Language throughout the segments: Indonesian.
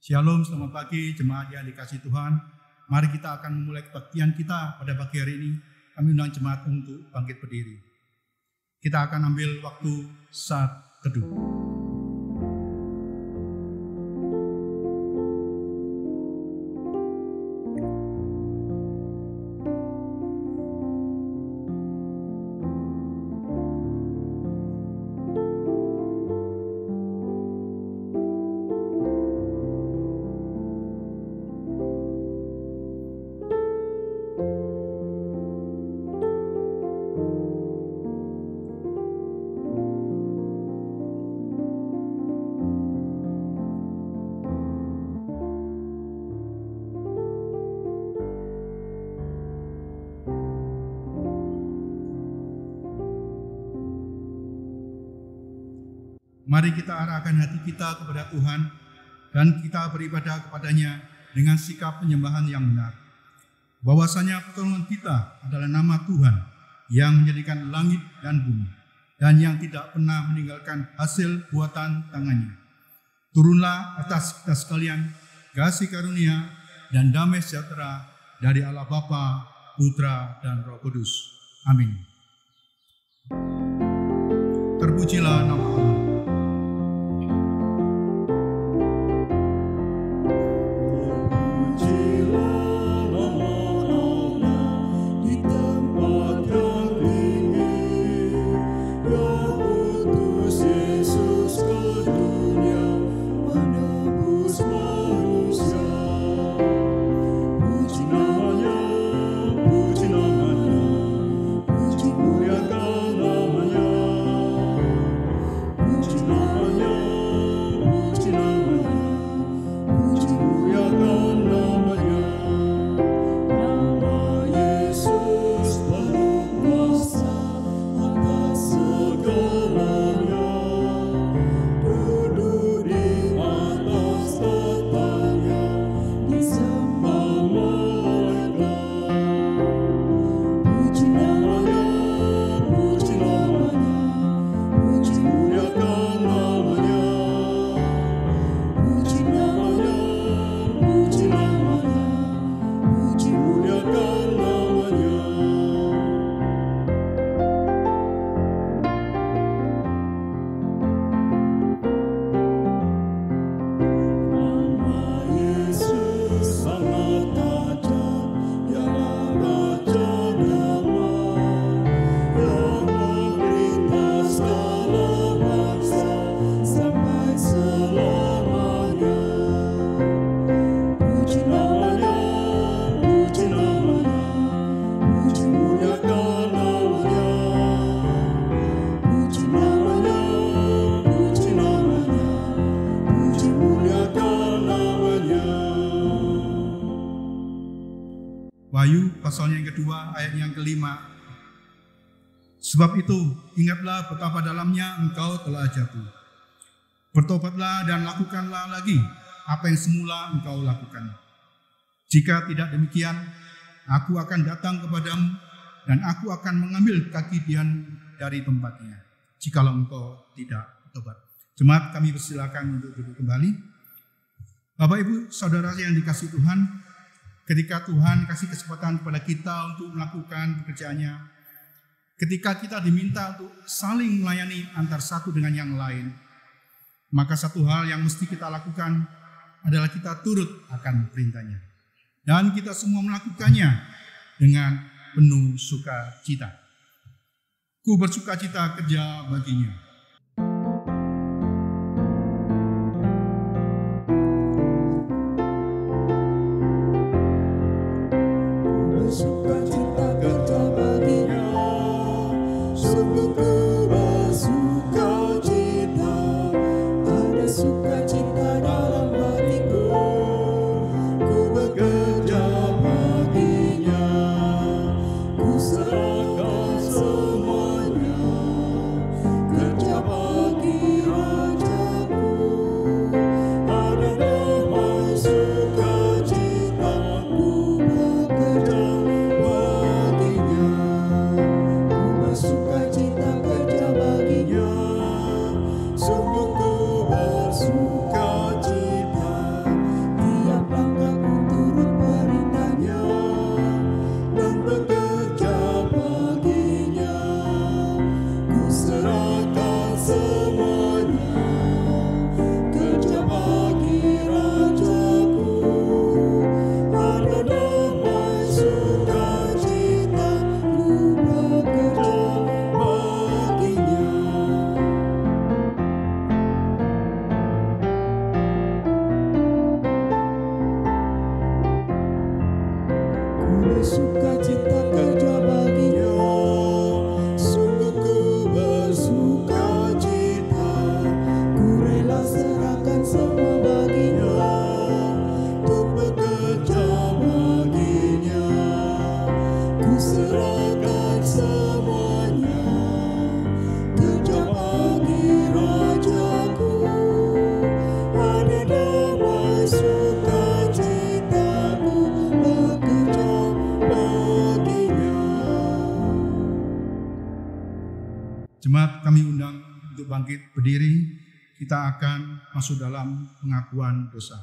Shalom, selamat pagi jemaat yang dikasihi Tuhan. Mari kita akan memulai kebaktian kita pada pagi hari ini. Kami undang jemaat untuk bangkit berdiri. Kita akan ambil waktu saat teduh. Mari kita arahkan hati kita kepada Tuhan dan kita beribadah kepadanya dengan sikap penyembahan yang benar. Bahwasanya pertolongan kita adalah nama Tuhan yang menjadikan langit dan bumi dan yang tidak pernah meninggalkan hasil buatan tangannya. Turunlah atas kita sekalian kasih karunia dan damai sejahtera dari Allah Bapa, Putra, dan Roh Kudus. Amin. Terpujilah nama Allah. Wahyu pasalnya yang kedua ayat yang kelima. Sebab itu ingatlah betapa dalamnya engkau telah jatuh. Bertobatlah dan lakukanlah lagi apa yang semula engkau lakukan. Jika tidak demikian, aku akan datang kepadamu dan aku akan mengambil kaki Dian dari tempatnya, jikalau engkau tidak bertobat. Jemaat, kami persilakan untuk duduk kembali. Bapak Ibu Saudara yang dikasihi Tuhan, ketika Tuhan kasih kesempatan kepada kita untuk melakukan pekerjaannya, ketika kita diminta untuk saling melayani antar satu dengan yang lain, maka satu hal yang mesti kita lakukan adalah kita turut akan perintahnya. Dan kita semua melakukannya dengan penuh sukacita. Ku bersukacita kerja baginya. Sukacita kerja baginya, sungguh ku bersukacita, ada sukacita dalam hatiku, ku bekerja baginya, ku serahkan semuanya, kerja bagi Rajaku, ada damai sukacita, ku bekerja baginya. bersukacita kerja baginya. Sungguh ku bersukacita, ku rela serahkan semua baginya, untuk bekerja baginya. Ku serahkan semuanya, kerja bagi Rajaku. Ada damai sukacitaku, bekerja baginya. Jemaat, kami undang untuk bangkit berdiri. Kita akan masuk dalam pengakuan dosa.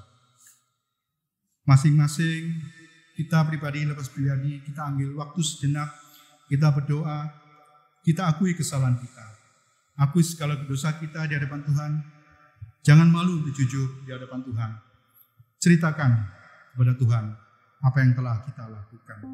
Masing-masing kita pribadi lepas pribadi, kita ambil waktu sejenak, kita berdoa, kita akui kesalahan kita. Akui segala dosa kita di hadapan Tuhan. Jangan malu jujur di hadapan Tuhan. Ceritakan kepada Tuhan apa yang telah kita lakukan.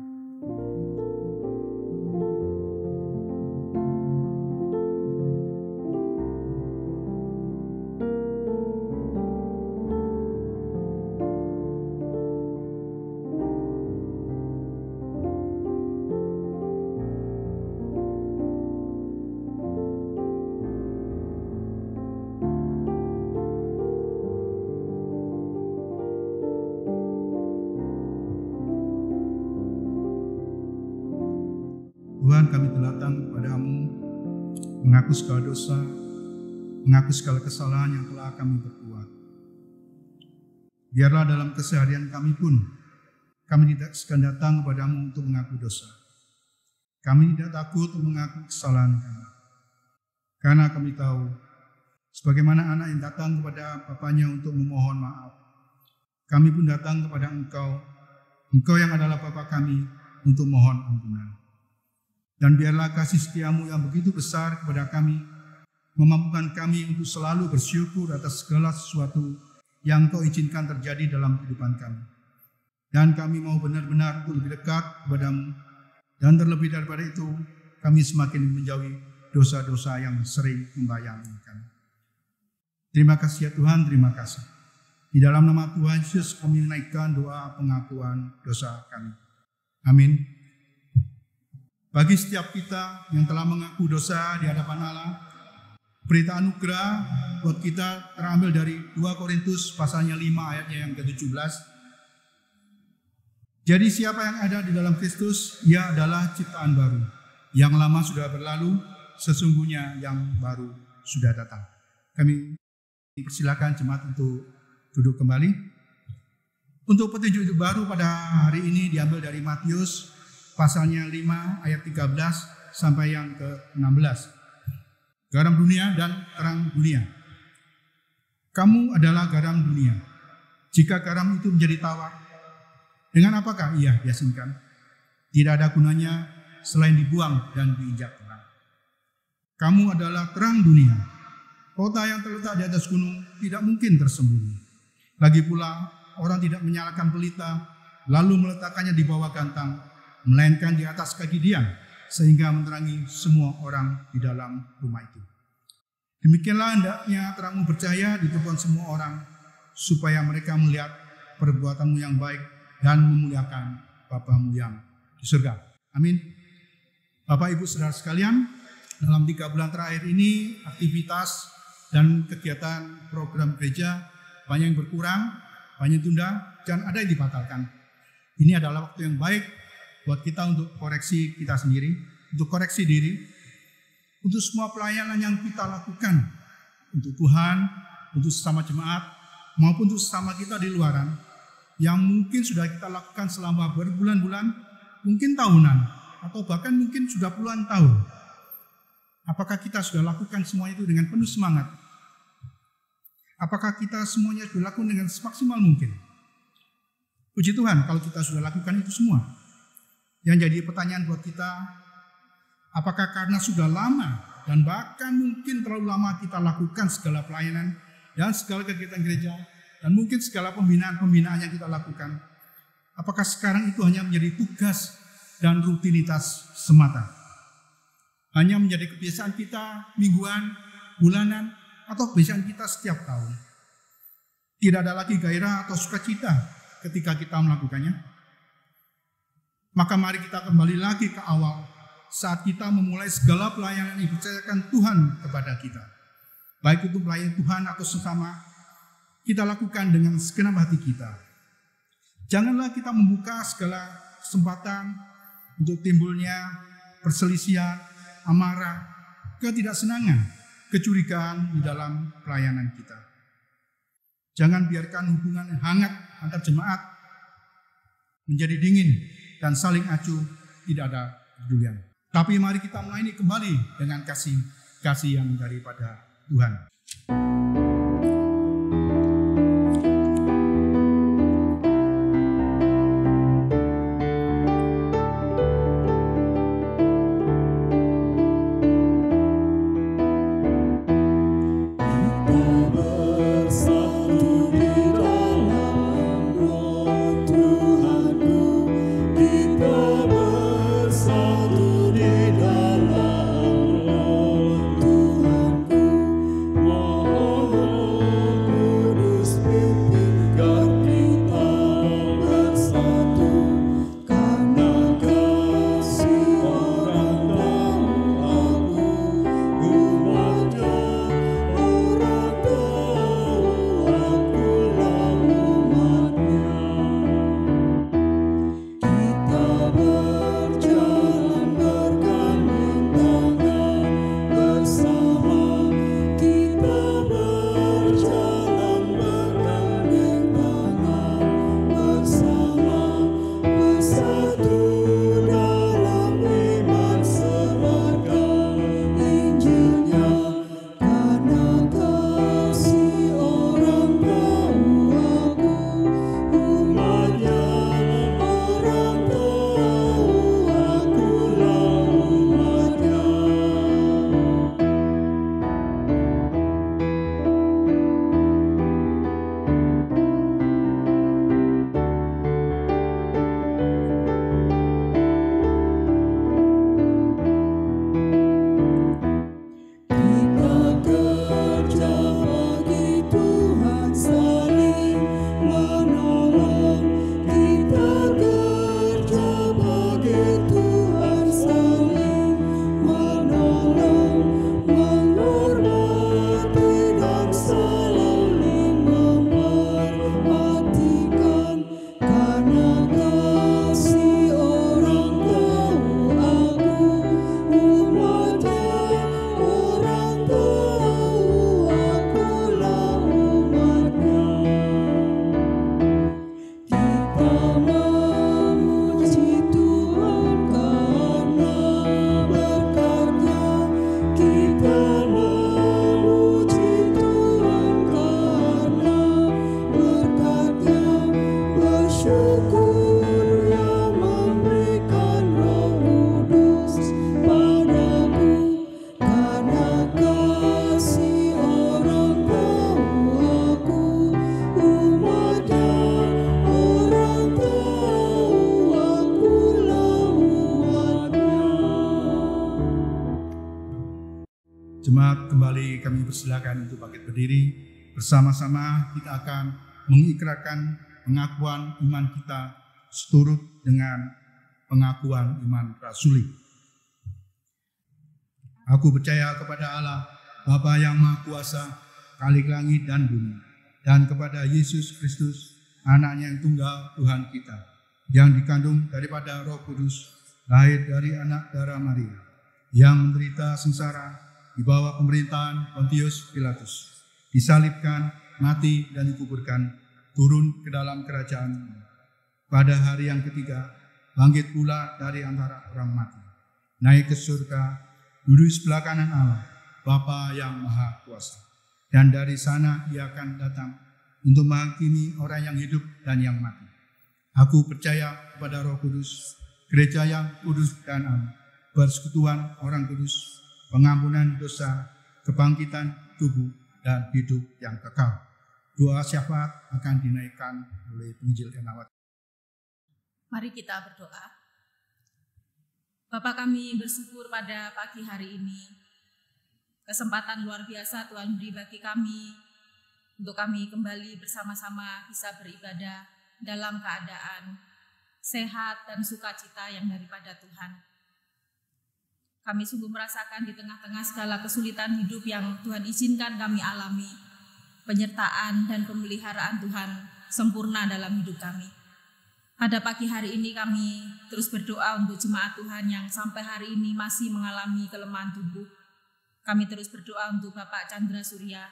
Tuhan, kami telah datang kepadamu, mengaku segala dosa, mengaku segala kesalahan yang telah kami berbuat. Biarlah dalam keseharian kami pun, kami tidak segan datang kepadamu untuk mengaku dosa. Kami tidak takut untuk mengaku kesalahan kami. Karena kami tahu, sebagaimana anak yang datang kepada bapaknya untuk memohon maaf, kami pun datang kepada Engkau yang adalah Bapa kami, untuk mohon ampunan. Dan biarlah kasih setiamu yang begitu besar kepada kami memampukan kami untuk selalu bersyukur atas segala sesuatu yang Kau izinkan terjadi dalam kehidupan kami. Dan kami mau benar-benar untuk lebih dekat kepadamu. Dan terlebih daripada itu, kami semakin menjauhi dosa-dosa yang sering membayangi kami. Terima kasih ya Tuhan, terima kasih. Di dalam nama Tuhan Yesus kami menaikkan doa pengakuan dosa kami. Amin. Bagi setiap kita yang telah mengaku dosa di hadapan Allah, berita anugerah buat kita terambil dari 2 Korintus pasalnya 5 ayatnya yang ke-17. Jadi siapa yang ada di dalam Kristus, ia adalah ciptaan baru. Yang lama sudah berlalu, sesungguhnya yang baru sudah datang. Kami persilakan jemaat untuk duduk kembali. Untuk petunjuk baru pada hari ini diambil dari Matius pasalnya 5 ayat 13 sampai yang ke-16. Garam dunia dan terang dunia. Kamu adalah garam dunia. Jika garam itu menjadi tawar, dengan apakah ia diasinkan? Tidak ada gunanya selain dibuang dan diinjak orang. Kamu adalah terang dunia. Kota yang terletak di atas gunung tidak mungkin tersembunyi. Lagi pula orang tidak menyalakan pelita lalu meletakkannya di bawah gantang, melainkan di atas kaki dia, sehingga menerangi semua orang di dalam rumah itu. Demikianlah hendaknya terangmu bercahaya di depan semua orang, supaya mereka melihat perbuatanmu yang baik dan memuliakan Bapamu yang di surga. Amin. Bapak Ibu Saudara sekalian, dalam 3 bulan terakhir ini aktivitas dan kegiatan program gereja banyak yang berkurang, banyak yang tunda, dan ada yang dibatalkan. Ini adalah waktu yang baik buat kita untuk koreksi kita sendiri, untuk koreksi diri, untuk semua pelayanan yang kita lakukan untuk Tuhan, untuk sesama jemaat, maupun untuk sesama kita di luaran, yang mungkin sudah kita lakukan selama berbulan-bulan, mungkin tahunan, atau bahkan mungkin sudah puluhan tahun. Apakah kita sudah lakukan semua itu dengan penuh semangat? Apakah kita semuanya sudah lakukan dengan semaksimal mungkin? Puji Tuhan kalau kita sudah lakukan itu semua. Yang jadi pertanyaan buat kita, apakah karena sudah lama dan bahkan mungkin terlalu lama kita lakukan segala pelayanan dan segala kegiatan gereja dan mungkin segala pembinaan yang kita lakukan, apakah sekarang itu hanya menjadi tugas dan rutinitas semata? Hanya menjadi kebiasaan kita mingguan, bulanan, atau kebiasaan kita setiap tahun? Tidak ada lagi gairah atau sukacita ketika kita melakukannya. Maka mari kita kembali lagi ke awal saat kita memulai segala pelayanan yang dipercayakan Tuhan kepada kita. Baik itu pelayanan Tuhan atau sesama, kita lakukan dengan segenap hati kita. Janganlah kita membuka segala kesempatan untuk timbulnya perselisihan, amarah, ketidaksenangan, kecurigaan di dalam pelayanan kita. Jangan biarkan hubungan yang hangat antar jemaat menjadi dingin dan saling acuh, tidak ada kepedulian. Tapi mari kita melayani kembali dengan kasih yang daripada Tuhan. Jemaat, kembali kami persilakan untuk bangkit berdiri. Bersama-sama kita akan mengikrarkan pengakuan iman kita seturut dengan pengakuan iman rasuli. Aku percaya kepada Allah, Bapa yang Maha Kuasa, Khalik langit dan bumi, dan kepada Yesus Kristus, Anaknya yang tunggal Tuhan kita, yang dikandung daripada Roh Kudus, lahir dari anak darah Maria, yang menderita sengsara di bawah pemerintahan Pontius Pilatus, disalibkan, mati dan dikuburkan, turun ke dalam kerajaan. Pada hari yang ketiga, bangkit pula dari antara orang mati, naik ke surga, duduk sebelah kanan Allah, Bapa yang Maha Kuasa. Dan dari sana Ia akan datang untuk menghakimi orang yang hidup dan yang mati. Aku percaya kepada Roh Kudus, gereja yang kudus dan am, persekutuan orang kudus, pengampunan dosa, kebangkitan tubuh, dan hidup yang kekal. Doa syafaat akan dinaikkan oleh penginjil Enawat. Mari kita berdoa. Bapa, kami bersyukur pada pagi hari ini. Kesempatan luar biasa Tuhan beri bagi kami untuk kami kembali bersama-sama bisa beribadah dalam keadaan sehat, dan sukacita yang daripada Tuhan. Kami sungguh merasakan di tengah-tengah segala kesulitan hidup yang Tuhan izinkan kami alami, penyertaan dan pemeliharaan Tuhan sempurna dalam hidup kami. Pada pagi hari ini kami terus berdoa untuk jemaat Tuhan yang sampai hari ini masih mengalami kelemahan tubuh. Kami terus berdoa untuk Bapak Chandra Surya,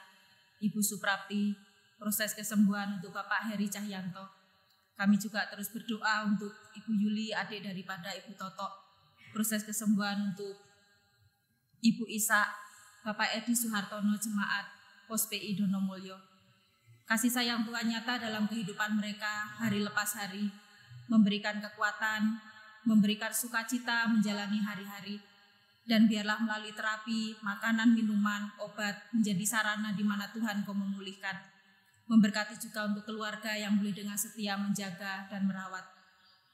Ibu Suprapti, proses kesembuhan untuk Bapak Heri Cahyanto. Kami juga terus berdoa untuk Ibu Yuli, adik daripada Ibu Toto, proses kesembuhan untuk Ibu Isa, Bapak Edi Suhartono, jemaat Pos PI Donomulyo. Kasih sayang Tuhan nyata dalam kehidupan mereka hari lepas hari, memberikan kekuatan, memberikan sukacita menjalani hari-hari, dan biarlah melalui terapi, makanan, minuman, obat menjadi sarana di mana Tuhan Kau memulihkan. Memberkati juga untuk keluarga yang boleh dengan setia menjaga dan merawat.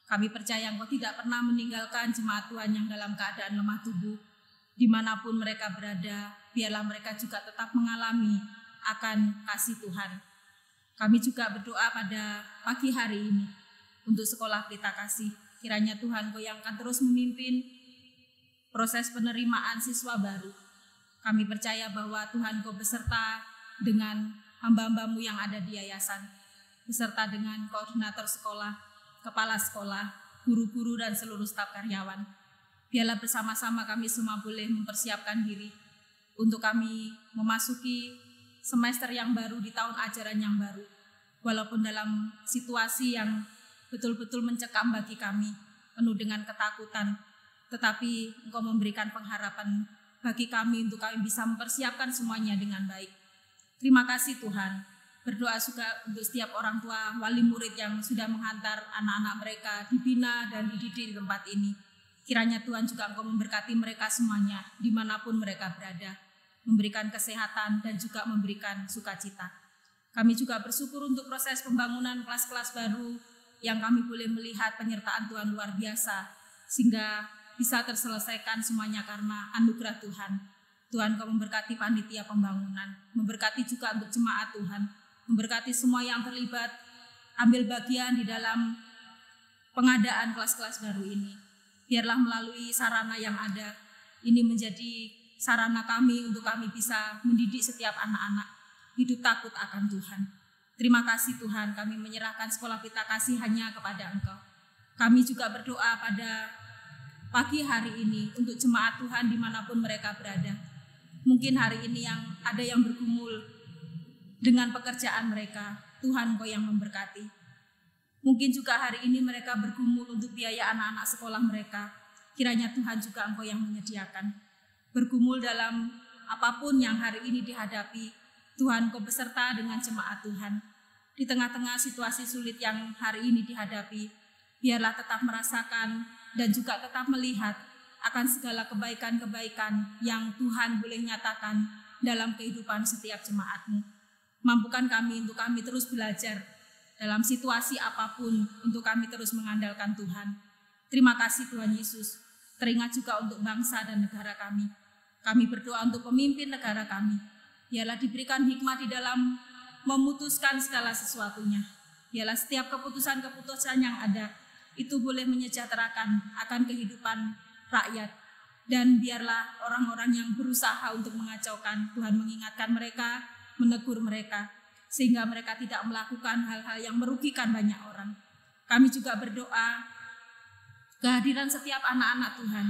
Kami percaya Engkau tidak pernah meninggalkan jemaat Tuhan yang dalam keadaan lemah tubuh. Dimanapun mereka berada, biarlah mereka juga tetap mengalami akan kasih Tuhan. Kami juga berdoa pada pagi hari ini untuk sekolah Pelita Kasih. Kiranya Tuhan Kau yang akan terus memimpin proses penerimaan siswa baru. Kami percaya bahwa Tuhan Kau beserta dengan hamba-hambamu yang ada di yayasan, beserta dengan koordinator sekolah, kepala sekolah, guru-guru, dan seluruh staf karyawan. Biarlah bersama-sama kami semua boleh mempersiapkan diri untuk kami memasuki semester yang baru di tahun ajaran yang baru. Walaupun dalam situasi yang betul-betul mencekam bagi kami, penuh dengan ketakutan, tetapi Engkau memberikan pengharapan bagi kami untuk kami bisa mempersiapkan semuanya dengan baik. Terima kasih Tuhan. Berdoa juga untuk setiap orang tua, wali murid yang sudah menghantar anak-anak mereka dibina dan dididik di tempat ini. Kiranya Tuhan juga Engkau memberkati mereka semuanya, dimanapun mereka berada, memberikan kesehatan dan juga memberikan sukacita. Kami juga bersyukur untuk proses pembangunan kelas-kelas baru yang kami boleh melihat penyertaan Tuhan luar biasa, sehingga bisa terselesaikan semuanya karena anugerah Tuhan. Tuhan Kau memberkati panitia pembangunan, memberkati juga untuk jemaat Tuhan, memberkati semua yang terlibat, ambil bagian di dalam pengadaan kelas-kelas baru ini. Biarlah melalui sarana yang ada, ini menjadi sarana kami untuk kami bisa mendidik setiap anak-anak hidup takut akan Tuhan. Terima kasih Tuhan, kami menyerahkan sekolah Pelita Kasih hanya kepada Engkau. Kami juga berdoa pada pagi hari ini untuk jemaat Tuhan dimanapun mereka berada. Mungkin hari ini yang ada yang bergumul dengan pekerjaan mereka, Tuhan Kau yang memberkati. Mungkin juga hari ini mereka bergumul untuk biaya anak-anak sekolah mereka. Kiranya Tuhan juga Engkau yang menyediakan. Bergumul dalam apapun yang hari ini dihadapi, Tuhan Kau beserta dengan jemaat Tuhan. Di tengah-tengah situasi sulit yang hari ini dihadapi, biarlah tetap merasakan dan juga tetap melihat akan segala kebaikan-kebaikan yang Tuhan boleh nyatakan dalam kehidupan setiap jemaat-Mu. Mampukan kami untuk kami terus belajar dalam situasi apapun untuk kami terus mengandalkan Tuhan. Terima kasih Tuhan Yesus. Teringat juga untuk bangsa dan negara kami. Kami berdoa untuk pemimpin negara kami. Biarlah diberikan hikmat di dalam memutuskan segala sesuatunya. Biarlah setiap keputusan-keputusan yang ada itu boleh menyejahterakan akan kehidupan rakyat. Dan biarlah orang-orang yang berusaha untuk mengacaukan, Tuhan mengingatkan mereka, menegur mereka, sehingga mereka tidak melakukan hal-hal yang merugikan banyak orang. Kami juga berdoa kehadiran setiap anak-anak Tuhan,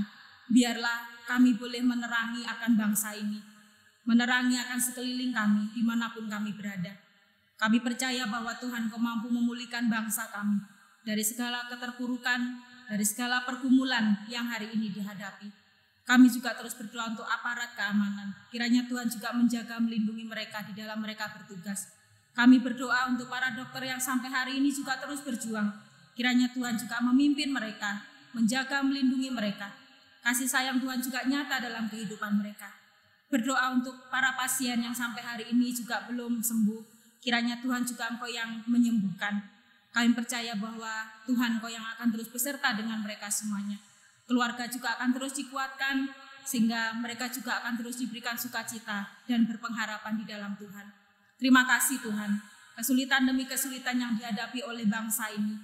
biarlah kami boleh menerangi akan bangsa ini, menerangi akan sekeliling kami dimanapun kami berada. Kami percaya bahwa Tuhan Kau mampu memulihkan bangsa kami dari segala keterpurukan, dari segala pergumulan yang hari ini dihadapi. Kami juga terus berdoa untuk aparat keamanan. Kiranya Tuhan juga menjaga, melindungi mereka di dalam mereka bertugas. Kami berdoa untuk para dokter yang sampai hari ini juga terus berjuang. Kiranya Tuhan juga memimpin mereka, menjaga, melindungi mereka. Kasih sayang Tuhan juga nyata dalam kehidupan mereka. Berdoa untuk para pasien yang sampai hari ini juga belum sembuh. Kiranya Tuhan juga Engkau yang menyembuhkan. Kami percaya bahwa Tuhan Engkau yang akan terus beserta dengan mereka semuanya. Keluarga juga akan terus dikuatkan, sehingga mereka juga akan terus diberikan sukacita dan berpengharapan di dalam Tuhan. Terima kasih Tuhan, kesulitan demi kesulitan yang dihadapi oleh bangsa ini,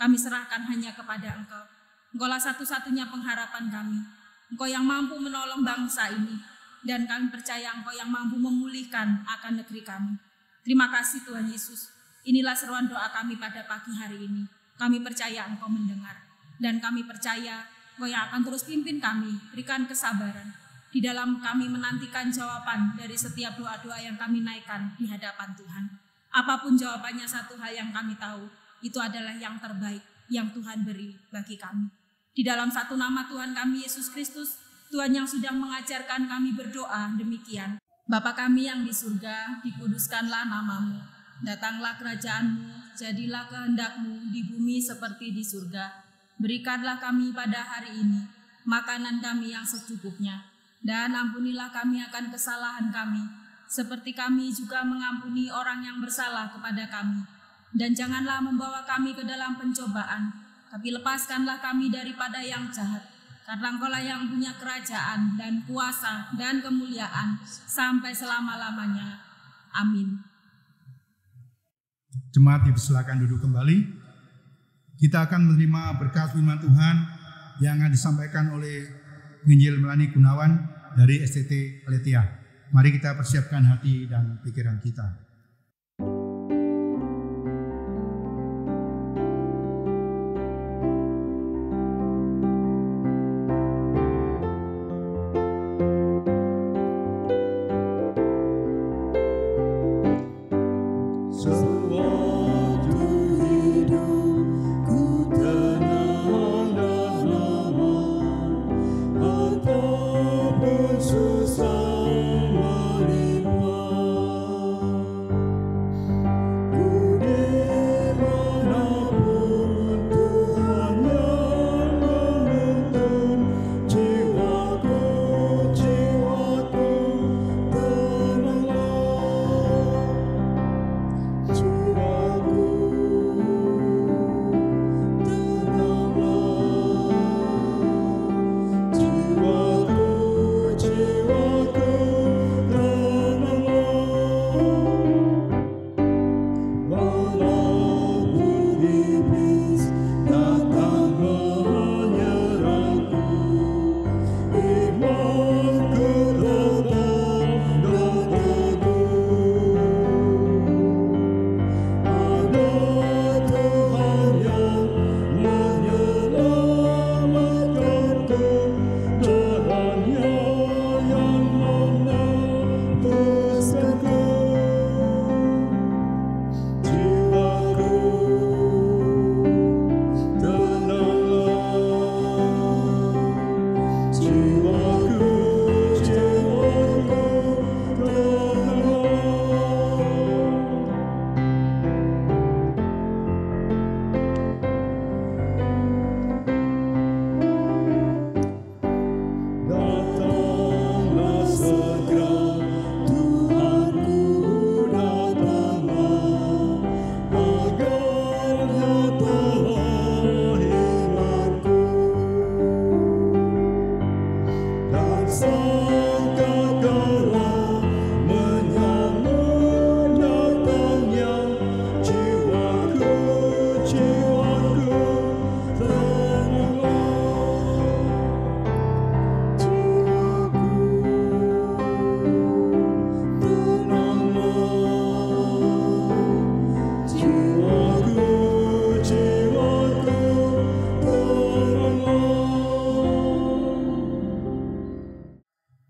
kami serahkan hanya kepada Engkau. Engkaulah satu-satunya pengharapan kami. Engkau yang mampu menolong bangsa ini, dan kami percaya Engkau yang mampu memulihkan akan negeri kami. Terima kasih Tuhan Yesus. Inilah seruan doa kami pada pagi hari ini. Kami percaya Engkau mendengar, dan kami percaya Engkau yang akan terus pimpin kami, berikan kesabaran di dalam kami menantikan jawaban dari setiap doa-doa yang kami naikkan di hadapan Tuhan. Apapun jawabannya, satu hal yang kami tahu, itu adalah yang terbaik yang Tuhan beri bagi kami. Di dalam satu nama Tuhan kami Yesus Kristus, Tuhan yang sudah mengajarkan kami berdoa demikian. Bapa kami yang di surga, dikuduskanlah namamu. Datanglah kerajaan-Mu, jadilah kehendak-Mu di bumi seperti di surga. Berikanlah kami pada hari ini makanan kami yang secukupnya, dan ampunilah kami akan kesalahan kami, seperti kami juga mengampuni orang yang bersalah kepada kami. Dan janganlah membawa kami ke dalam pencobaan, tapi lepaskanlah kami daripada yang jahat. Karena Engkaulah yang punya kerajaan dan kuasa dan kemuliaan sampai selama-lamanya. Amin. Jemaat dipersilakan duduk kembali. Kita akan menerima berkat firman Tuhan yang akan disampaikan oleh Penginjil Melani Gunawan dari STT Aletheia. Mari kita persiapkan hati dan pikiran kita.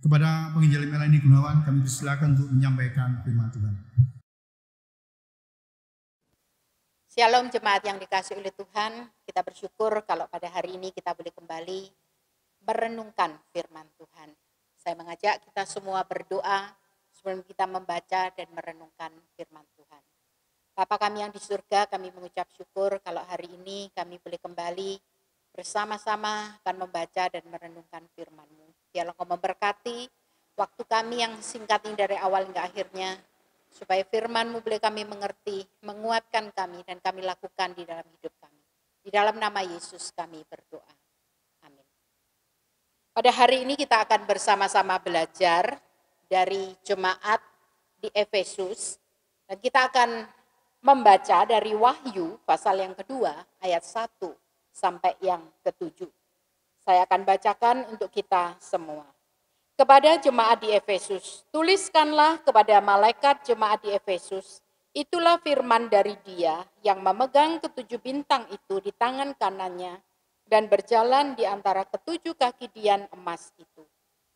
Kepada Penginjil Melani Gunawan kami persilakan untuk menyampaikan firman Tuhan. Shalom jemaat yang dikasihi oleh Tuhan, kita bersyukur kalau pada hari ini kita boleh kembali merenungkan firman Tuhan. Saya mengajak kita semua berdoa sebelum kita membaca dan merenungkan firman Tuhan. Bapa kami yang di surga, kami mengucap syukur kalau hari ini kami boleh kembali bersama-sama akan membaca dan merenungkan firman-Mu. Biarlah Engkau memberkati waktu kami yang singkat ini dari awal hingga akhirnya, supaya firman-Mu boleh kami mengerti, menguatkan kami, dan kami lakukan di dalam hidup kami. Di dalam nama Yesus kami berdoa. Amin. Pada hari ini kita akan bersama-sama belajar dari jemaat di Efesus, dan kita akan membaca dari Wahyu pasal yang kedua ayat 1 sampai yang ke-7. Saya akan bacakan untuk kita semua. Kepada jemaat di Efesus, tuliskanlah kepada malaikat jemaat di Efesus, itulah firman dari Dia yang memegang ketujuh bintang itu di tangan kanannya dan berjalan di antara ketujuh kaki dian emas itu.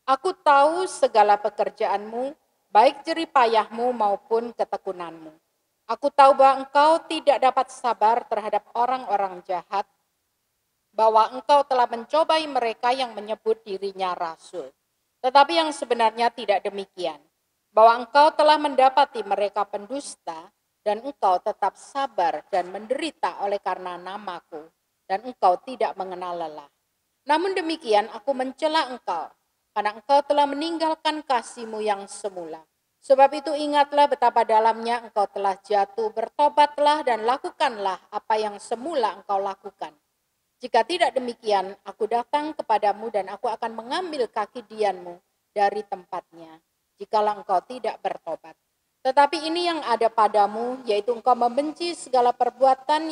Aku tahu segala pekerjaanmu, baik jerih payahmu maupun ketekunanmu. Aku tahu bahwa engkau tidak dapat sabar terhadap orang-orang jahat, bahwa engkau telah mencobai mereka yang menyebut dirinya rasul. Tetapi yang sebenarnya tidak demikian, bahwa engkau telah mendapati mereka pendusta, dan engkau tetap sabar dan menderita oleh karena namaku, dan engkau tidak mengenal lelah. Namun demikian aku mencela engkau, karena engkau telah meninggalkan kasihmu yang semula. Sebab itu ingatlah betapa dalamnya engkau telah jatuh, bertobatlah dan lakukanlah apa yang semula engkau lakukan. Jika tidak demikian, aku datang kepadamu dan aku akan mengambil kaki dianmu dari tempatnya, jikalau engkau tidak bertobat. Tetapi ini yang ada padamu, yaitu engkau membenci segala perbuatan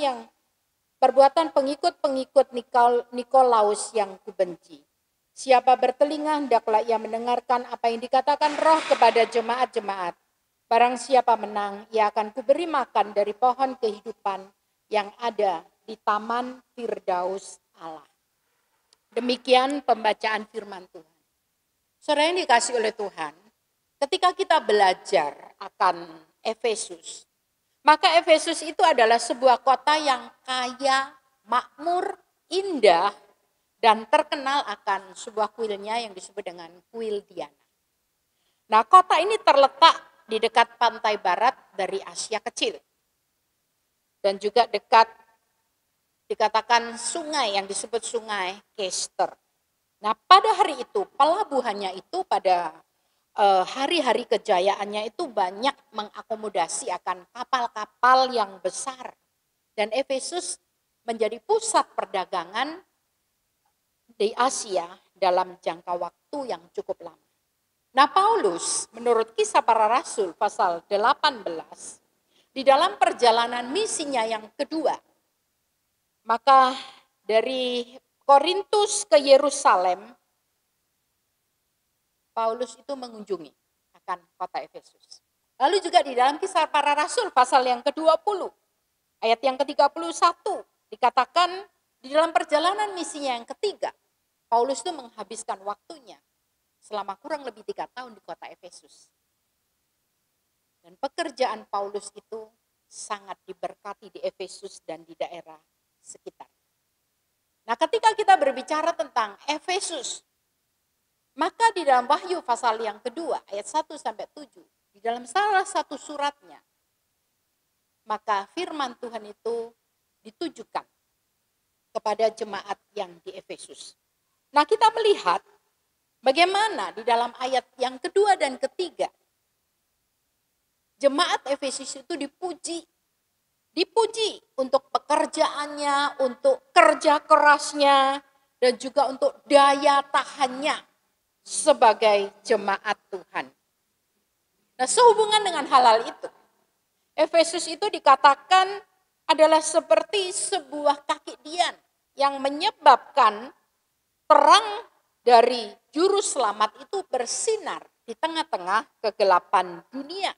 pengikut-pengikut Nikolaus yang kubenci. Siapa bertelinga, hendaklah ia mendengarkan apa yang dikatakan Roh kepada jemaat-jemaat. Barang siapa menang, ia akan kuberi makan dari pohon kehidupan yang ada di Taman Firdaus Allah. Demikian pembacaan firman Tuhan. Saudara yang dikasih oleh Tuhan, ketika kita belajar akan Efesus, maka Efesus itu adalah sebuah kota yang kaya, makmur, indah, dan terkenal akan sebuah kuilnya yang disebut dengan kuil Diana. Nah, kota ini terletak di dekat pantai barat dari Asia Kecil. Dan juga dekat dikatakan sungai yang disebut sungai Kester. Nah, pada hari itu, pelabuhannya itu pada hari-hari kejayaannya itu banyak mengakomodasi akan kapal-kapal yang besar. Dan Efesus menjadi pusat perdagangan di Asia dalam jangka waktu yang cukup lama. Nah, Paulus menurut Kisah Para Rasul pasal 18, di dalam perjalanan misinya yang kedua, maka dari Korintus ke Yerusalem, Paulus itu mengunjungi akan kota Efesus. Lalu juga di dalam Kisah Para Rasul pasal yang ke-20, ayat yang ke-31, dikatakan di dalam perjalanan misinya yang ketiga, Paulus itu menghabiskan waktunya selama kurang lebih 3 tahun di kota Efesus. Dan pekerjaan Paulus itu sangat diberkati di Efesus dan di daerah sekitar. Nah, ketika kita berbicara tentang Efesus, maka di dalam Wahyu pasal yang kedua ayat 1-7, di dalam salah satu suratnya, maka firman Tuhan itu ditujukan kepada jemaat yang di Efesus. Nah, kita melihat bagaimana di dalam ayat yang kedua dan ketiga, jemaat Efesus itu dipuji untuk pekerjaannya, untuk kerja kerasnya, dan juga untuk daya tahannya sebagai jemaat Tuhan. Nah, sehubungan dengan hal itu, Efesus itu dikatakan adalah seperti sebuah kaki dian yang menyebabkan terang dari juru selamat itu bersinar di tengah-tengah kegelapan dunia.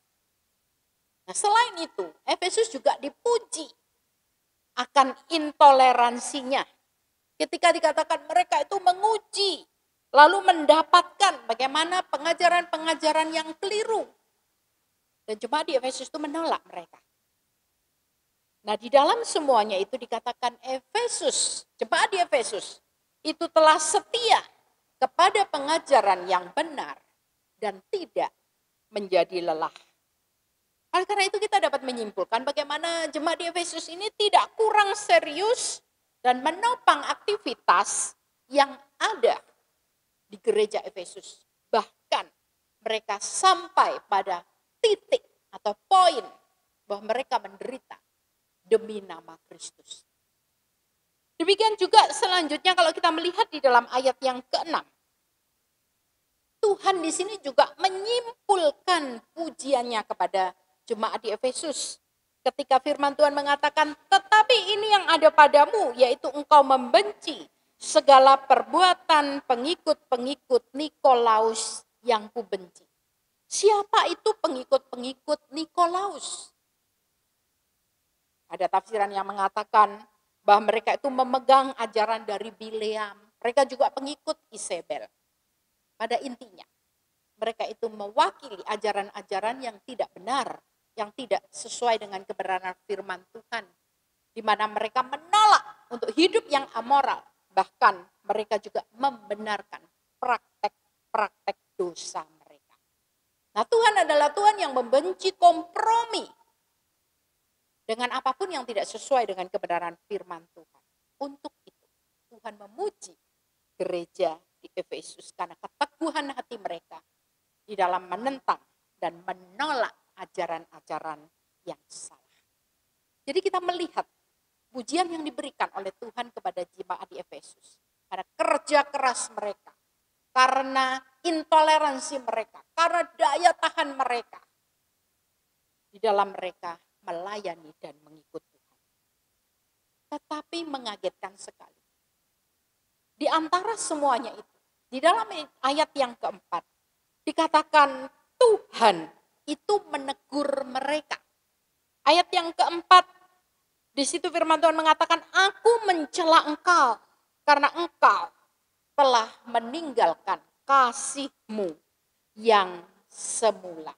Nah, selain itu, Efesus juga dipuji akan intoleransinya. Ketika dikatakan mereka itu menguji, lalu mendapatkan bagaimana pengajaran-pengajaran yang keliru. Dan jemaat di Efesus itu menolak mereka. Nah, di dalam semuanya itu dikatakan Efesus, jemaat di Efesus, itu telah setia kepada pengajaran yang benar dan tidak menjadi lelah. Oleh karena itu kita dapat menyimpulkan bagaimana jemaat di Efesus ini tidak kurang serius dan menopang aktivitas yang ada di gereja Efesus. Bahkan mereka sampai pada titik atau poin bahwa mereka menderita demi nama Kristus. Demikian juga selanjutnya kalau kita melihat di dalam ayat yang ke-6. Tuhan di sini juga menyimpulkan pujiannya kepada jemaat di Efesus. Ketika firman Tuhan mengatakan, tetapi ini yang ada padamu, yaitu engkau membenci segala perbuatan pengikut-pengikut Nikolaus yang kubenci. Siapa itu pengikut-pengikut Nikolaus? Ada tafsiran yang mengatakan bahwa mereka itu memegang ajaran dari Bileam. Mereka juga pengikut Isabel. Pada intinya, mereka itu mewakili ajaran-ajaran yang tidak benar, yang tidak sesuai dengan kebenaran firman Tuhan, di mana mereka menolak untuk hidup yang amoral, bahkan mereka juga membenarkan praktek-praktek dosa mereka. Nah, Tuhan adalah Tuhan yang membenci kompromi dengan apapun yang tidak sesuai dengan kebenaran firman Tuhan. Untuk itu, Tuhan memuji gereja di Efesus karena keteguhan hati mereka di dalam menentang dan menolak ajaran-ajaran yang salah. Jadi kita melihat pujian yang diberikan oleh Tuhan kepada jemaat di Efesus. Karena kerja keras mereka, karena intoleransi mereka, karena daya tahan mereka. Di dalam mereka melayani dan mengikut Tuhan. Tetapi mengagetkan sekali. Di antara semuanya itu, di dalam ayat yang keempat, dikatakan Tuhan itu menegur mereka. Ayat yang keempat, di situ firman Tuhan mengatakan, aku mencela engkau karena engkau telah meninggalkan kasih-Mu yang semula.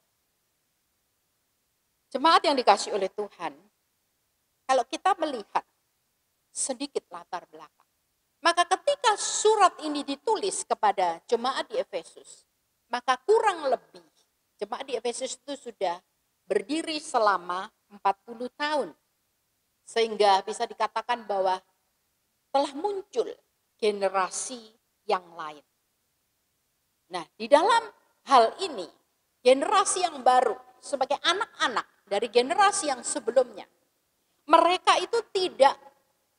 Jemaat yang dikasihi oleh Tuhan, kalau kita melihat sedikit latar belakang, maka ketika surat ini ditulis kepada jemaat di Efesus, maka kurang lebih jemaat di Efesus itu sudah berdiri selama 40 tahun. Sehingga bisa dikatakan bahwa telah muncul generasi yang lain. Nah, di dalam hal ini, generasi yang baru sebagai anak-anak dari generasi yang sebelumnya, mereka itu tidak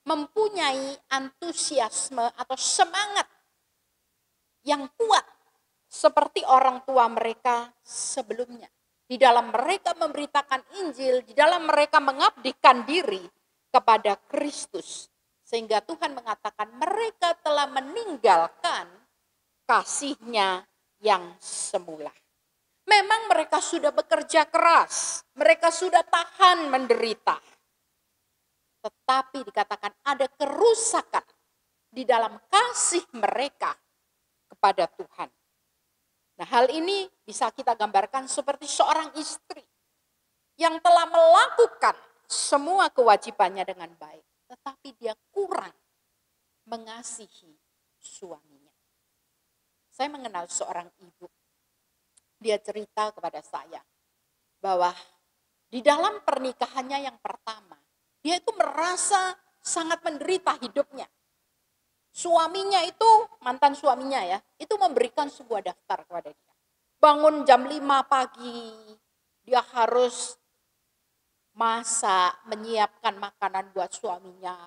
mempunyai antusiasme atau semangat yang kuat seperti orang tua mereka sebelumnya. Di dalam mereka memberitakan Injil, di dalam mereka mengabdikan diri kepada Kristus. Sehingga Tuhan mengatakan mereka telah meninggalkan kasih-Nya yang semula. Memang mereka sudah bekerja keras, mereka sudah tahan menderita. Tetapi dikatakan ada kerusakan di dalam kasih mereka kepada Tuhan. Nah, hal ini bisa kita gambarkan seperti seorang istri yang telah melakukan semua kewajibannya dengan baik, tetapi dia kurang mengasihi suaminya. Saya mengenal seorang ibu. Dia cerita kepada saya bahwa di dalam pernikahannya yang pertama, dia itu merasa sangat menderita hidupnya. Suaminya itu, mantan suaminya ya, itu memberikan sebuah daftar kepada dia. Bangun jam 5 pagi, dia harus masak, menyiapkan makanan buat suaminya.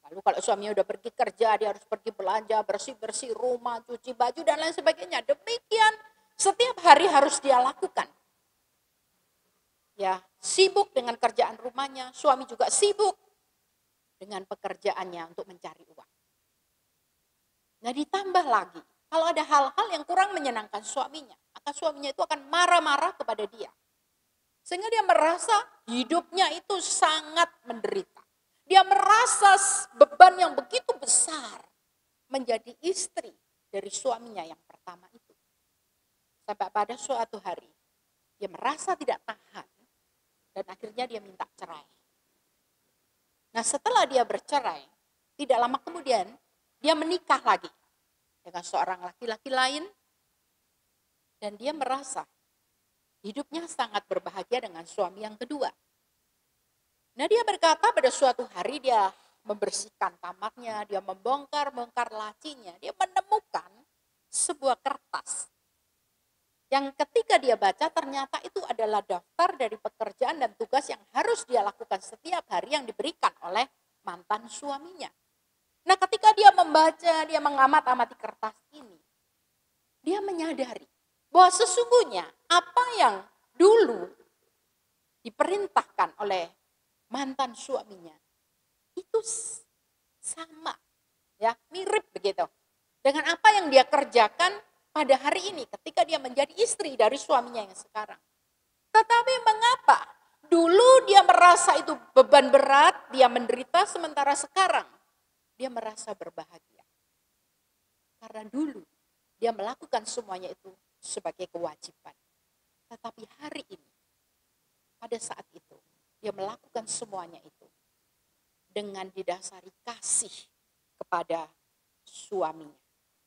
Lalu kalau suaminya udah pergi kerja, dia harus pergi belanja, bersih-bersih rumah, cuci baju, dan lain sebagainya. Demikian setiap hari harus dia lakukan. Ya, sibuk dengan kerjaan rumahnya, suami juga sibuk dengan pekerjaannya untuk mencari uang. Nah, ditambah lagi, kalau ada hal-hal yang kurang menyenangkan suaminya, maka suaminya itu akan marah-marah kepada dia. Sehingga dia merasa hidupnya itu sangat menderita. Dia merasa beban yang begitu besar menjadi istri dari suaminya yang pertama itu. Sampai pada suatu hari, dia merasa tidak tahan dan akhirnya dia minta cerai. Nah, setelah dia bercerai, tidak lama kemudian dia menikah lagi dengan seorang laki-laki lain dan dia merasa hidupnya sangat berbahagia dengan suami yang kedua. Nah, dia berkata pada suatu hari dia membersihkan kamarnya, dia membongkar lacinya, dia menemukan sebuah kertas. Yang ketika dia baca ternyata itu adalah daftar dari pekerjaan dan tugas yang harus dia lakukan setiap hari yang diberikan oleh mantan suaminya. Nah, ketika dia membaca, dia mengamat-amati kertas ini, dia menyadari bahwa sesungguhnya apa yang dulu diperintahkan oleh mantan suaminya. Itu sama, ya, mirip begitu. Dengan apa yang dia kerjakan pada hari ini ketika dia menjadi istri dari suaminya yang sekarang. Tetapi mengapa? Dulu dia merasa itu beban berat, dia menderita, sementara sekarang dia merasa berbahagia. Karena dulu dia melakukan semuanya itu sebagai kewajiban. Tetapi hari ini, pada saat itu, dia melakukan semuanya itu dengan didasari kasih kepada suaminya.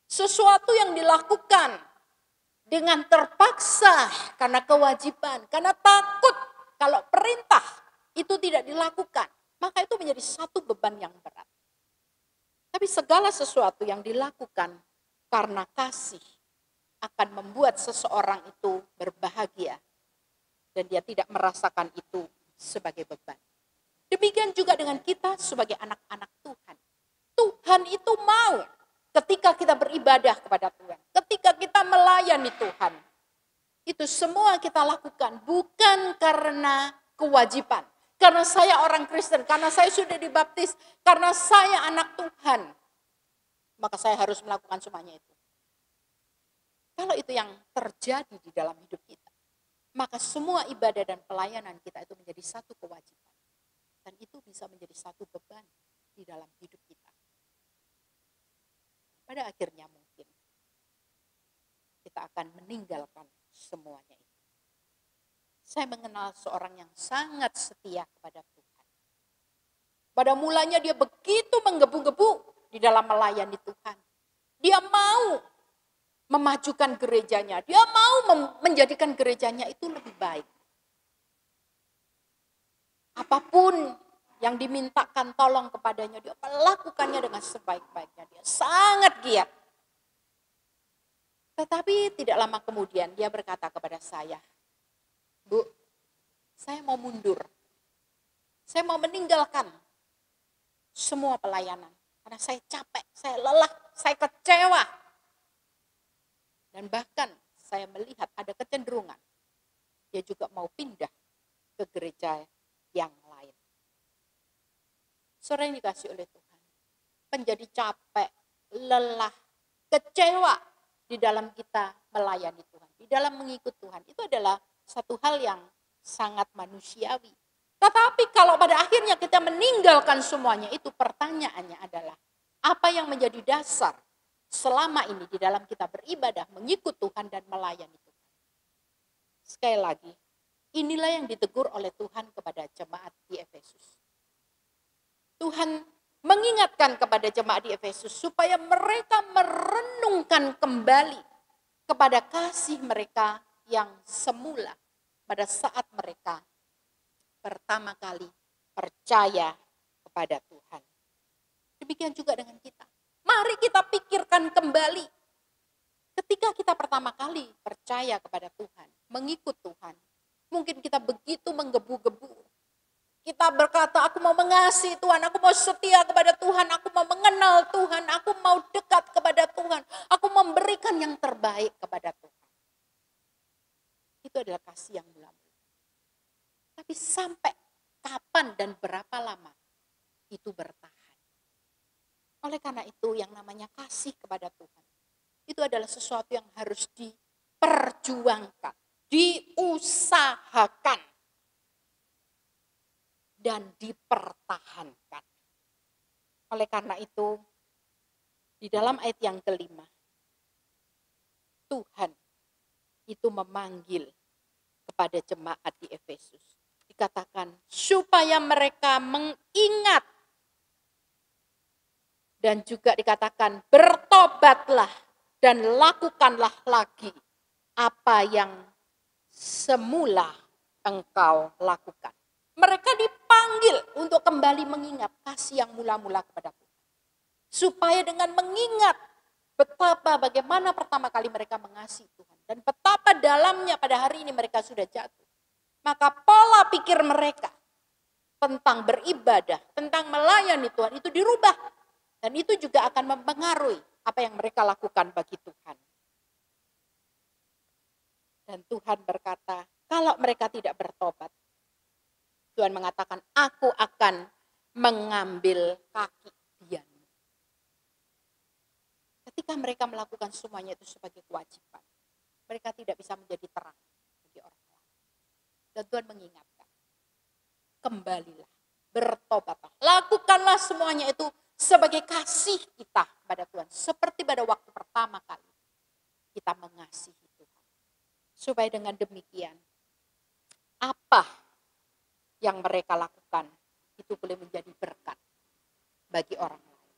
Sesuatu yang dilakukan dengan terpaksa karena kewajiban, karena takut kalau perintah itu tidak dilakukan, maka itu menjadi satu beban yang berat. Tapi segala sesuatu yang dilakukan karena kasih akan membuat seseorang itu berbahagia dan dia tidak merasakan itu sebagai beban. Demikian juga dengan kita sebagai anak-anak Tuhan. Tuhan itu mau ketika kita beribadah kepada Tuhan, ketika kita melayani Tuhan, itu semua kita lakukan bukan karena kewajiban, karena saya orang Kristen, karena saya sudah dibaptis, karena saya anak Tuhan, maka saya harus melakukan semuanya itu. Kalau itu yang terjadi di dalam hidup kita, maka semua ibadah dan pelayanan kita itu menjadi satu kewajiban. Dan itu bisa menjadi satu beban di dalam hidup kita. Pada akhirnya mungkin kita akan meninggalkan semuanya itu. Saya mengenal seorang yang sangat setia kepada Tuhan. Pada mulanya dia begitu menggebu-gebu di dalam melayani Tuhan. Dia mau memajukan gerejanya. Dia mau menjadikan gerejanya itu lebih baik. Apapun yang dimintakan tolong kepadanya, dia melakukannya dengan sebaik-baiknya. Dia sangat giat. Tetapi tidak lama kemudian dia berkata kepada saya, Bu, saya mau mundur. Saya mau meninggalkan semua pelayanan. Karena saya capek, saya lelah, saya kecewa. Dan bahkan saya melihat ada kecenderungan. Dia juga mau pindah ke gereja yang lain. Saudara yang dikasih oleh Tuhan, menjadi capek, lelah, kecewa di dalam kita melayani Tuhan, di dalam mengikut Tuhan, itu adalah satu hal yang sangat manusiawi. Tetapi kalau pada akhirnya kita meninggalkan semuanya itu, pertanyaannya adalah, apa yang menjadi dasar selama ini di dalam kita beribadah, mengikut Tuhan dan melayani Tuhan? Sekali lagi, inilah yang ditegur oleh Tuhan kepada jemaat di Efesus. Tuhan mengingatkan kepada jemaat di Efesus supaya mereka merenungkan kembali kepada kasih mereka yang semula pada saat mereka pertama kali percaya kepada Tuhan. Demikian juga dengan kita. Mari kita pikirkan kembali ketika kita pertama kali percaya kepada Tuhan, mengikut Tuhan. Mungkin kita begitu menggebu-gebu. Kita berkata, aku mau mengasihi Tuhan, aku mau setia kepada Tuhan, aku mau mengenal Tuhan, aku mau dekat kepada Tuhan, aku memberikan yang terbaik kepada Tuhan. Itu adalah kasih yang mula-mula. Tapi sampai kapan dan berapa lama itu bertahan. Oleh karena itu yang namanya kasih kepada Tuhan, itu adalah sesuatu yang harus diperjuangkan, diusahakan, dan dipertahankan. Oleh karena itu, di dalam ayat yang kelima, Tuhan itu memanggil kepada jemaat di Efesus. Dikatakan, supaya mereka mengingat. Dan juga dikatakan, bertobatlah dan lakukanlah lagi apa yang semula engkau lakukan. Mereka dipanggil untuk kembali mengingat kasih yang mula-mula kepada Tuhan. Supaya dengan mengingat betapa bagaimana pertama kali mereka mengasihi Tuhan. Dan betapa dalamnya pada hari ini mereka sudah jatuh. Maka pola pikir mereka tentang beribadah, tentang melayani Tuhan itu dirubah. Dan itu juga akan mempengaruhi apa yang mereka lakukan bagi Tuhan. Dan Tuhan berkata, kalau mereka tidak bertobat, Tuhan mengatakan, aku akan mengambil kaki dianmu. Ketika mereka melakukan semuanya itu sebagai kewajiban, mereka tidak bisa menjadi terang bagi orang lain. Dan Tuhan mengingatkan, kembalilah, bertobatlah, lakukanlah semuanya itu sebagai kasih kita pada Tuhan. Seperti pada waktu pertama kali kita mengasihi Tuhan. Supaya dengan demikian, apa yang mereka lakukan itu boleh menjadi berkat bagi orang lain.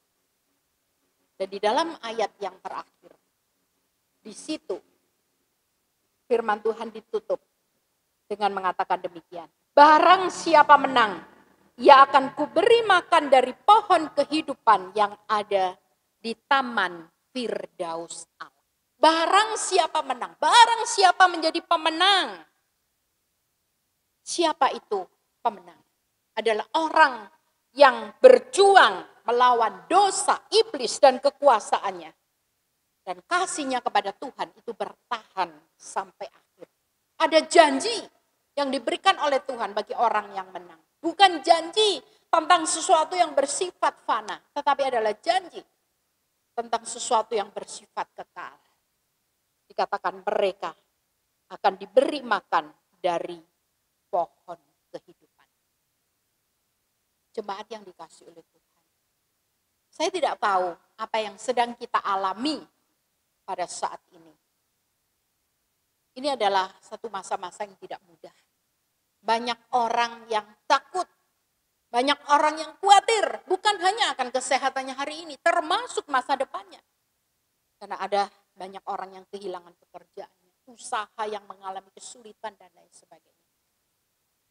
Dan di dalam ayat yang terakhir, di situ firman Tuhan ditutup dengan mengatakan demikian. Barang siapa menang, ia akan kuberi makan dari pohon kehidupan yang ada di taman Firdaus Allah. Barang siapa menang, barang siapa menjadi pemenang. Siapa itu pemenang? Adalah orang yang berjuang melawan dosa, iblis, dan kekuasaannya. Dan kasihnya kepada Tuhan itu bertahan sampai akhir. Ada janji yang diberikan oleh Tuhan bagi orang yang menang. Bukan janji tentang sesuatu yang bersifat fana, tetapi adalah janji tentang sesuatu yang bersifat kekal. Dikatakan mereka akan diberi makan dari pohon kehidupan. Jemaat yang dikasihi oleh Tuhan. Saya tidak tahu apa yang sedang kita alami pada saat ini. Ini adalah satu masa-masa yang tidak mudah. Banyak orang yang takut, banyak orang yang khawatir, bukan hanya akan kesehatannya hari ini, termasuk masa depannya. Karena ada banyak orang yang kehilangan pekerjaannya, usaha yang mengalami kesulitan dan lain sebagainya.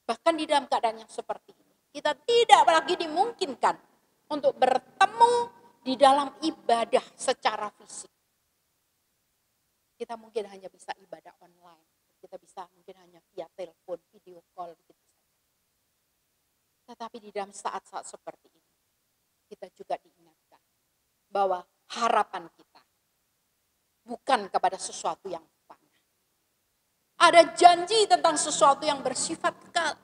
Bahkan di dalam keadaan yang seperti ini, kita tidak lagi dimungkinkan untuk bertemu di dalam ibadah secara fisik. Kita mungkin hanya bisa ibadah online. Kita bisa mungkin hanya via telepon, video call, begitu saja. Tetapi di dalam saat-saat seperti ini, kita juga diingatkan bahwa harapan kita bukan kepada sesuatu yang fana. Ada janji tentang sesuatu yang bersifat kekal.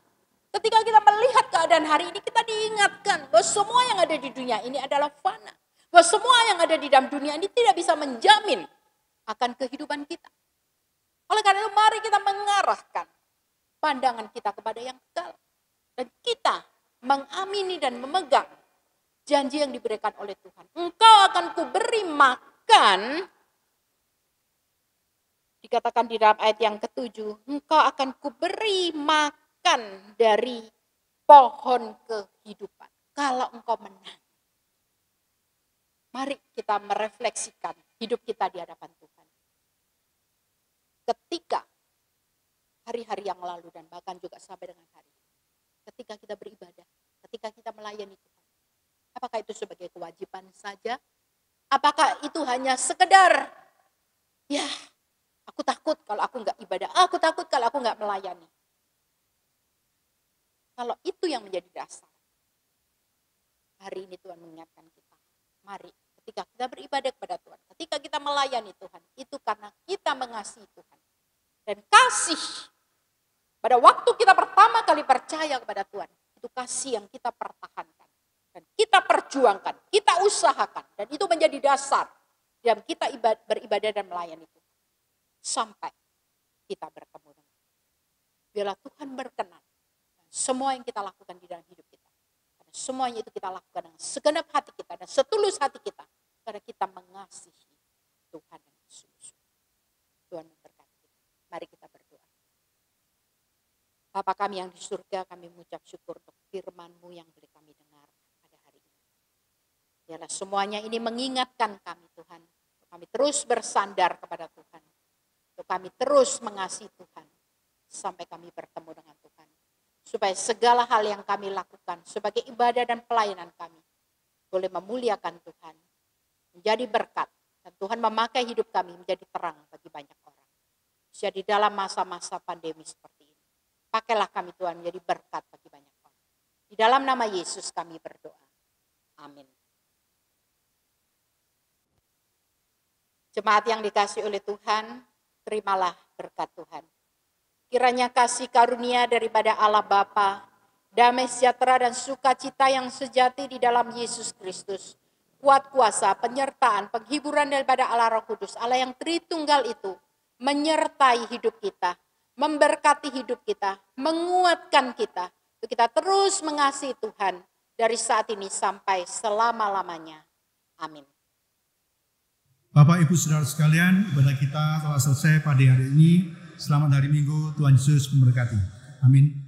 Ketika kita melihat keadaan hari ini, kita diingatkan bahwa semua yang ada di dunia ini adalah fana. Bahwa semua yang ada di dalam dunia ini tidak bisa menjamin akan kehidupan kita. Oleh karena itu mari kita mengarahkan pandangan kita kepada yang kekal. Dan kita mengamini dan memegang janji yang diberikan oleh Tuhan. Engkau akan kuberi makan, dikatakan di dalam ayat yang ke-7, engkau akan kuberi makan dari pohon kehidupan. Kalau engkau menang. Mari kita merefleksikan hidup kita di hadapan Tuhan. Ketika hari-hari yang lalu dan bahkan juga sampai dengan hari ini. Ketika kita beribadah, ketika kita melayani Tuhan. Apakah itu sebagai kewajiban saja? Apakah itu hanya sekedar, ya aku takut kalau aku nggak ibadah, aku takut kalau aku nggak melayani. Kalau itu yang menjadi dasar, hari ini Tuhan mengingatkan kita. Mari ketika kita beribadah kepada Tuhan, ketika kita melayani Tuhan, itu karena kita mengasihi Tuhan. Dan kasih, pada waktu kita pertama kali percaya kepada Tuhan, itu kasih yang kita pertahankan. Dan kita perjuangkan, kita usahakan. Dan itu menjadi dasar dalam kita beribadah dan melayani Tuhan. Sampai kita bertemu dengan Tuhan. Biarlah Tuhan berkenan. Semua yang kita lakukan di dalam hidup kita. Karena semuanya itu kita lakukan dengan segenap hati kita dan setulus hati kita. Karena kita mengasihi Tuhan dengan sungguh-sungguh. Tuhan memberkati kita. Mari kita berdoa. Bapa kami yang di surga, kami mengucap syukur untuk firman-Mu yang boleh kami dengar pada hari ini. Biarlah semuanya ini mengingatkan kami Tuhan. Untuk kami terus bersandar kepada Tuhan. Untuk kami terus mengasihi Tuhan. Sampai kami bertemu dengan Tuhan. Supaya segala hal yang kami lakukan sebagai ibadah dan pelayanan kami boleh memuliakan Tuhan, menjadi berkat, dan Tuhan memakai hidup kami menjadi terang bagi banyak orang. Jadi dalam masa-masa pandemi seperti ini, pakailah kami Tuhan menjadi berkat bagi banyak orang. Di dalam nama Yesus kami berdoa. Amin. Jemaat yang dikasihi oleh Tuhan, terimalah berkat Tuhan. Kiranya kasih karunia daripada Allah Bapa damai sejahtera dan sukacita yang sejati di dalam Yesus Kristus, kuat kuasa, penyertaan, penghiburan daripada Allah Roh Kudus, Allah yang Tritunggal itu, menyertai hidup kita, memberkati hidup kita, menguatkan kita, untuk kita terus mengasihi Tuhan, dari saat ini sampai selama-lamanya. Amin. Bapak Ibu Saudara sekalian, ibadah kita telah selesai pada hari ini. Selamat hari Minggu, Tuhan Yesus memberkati. Amin.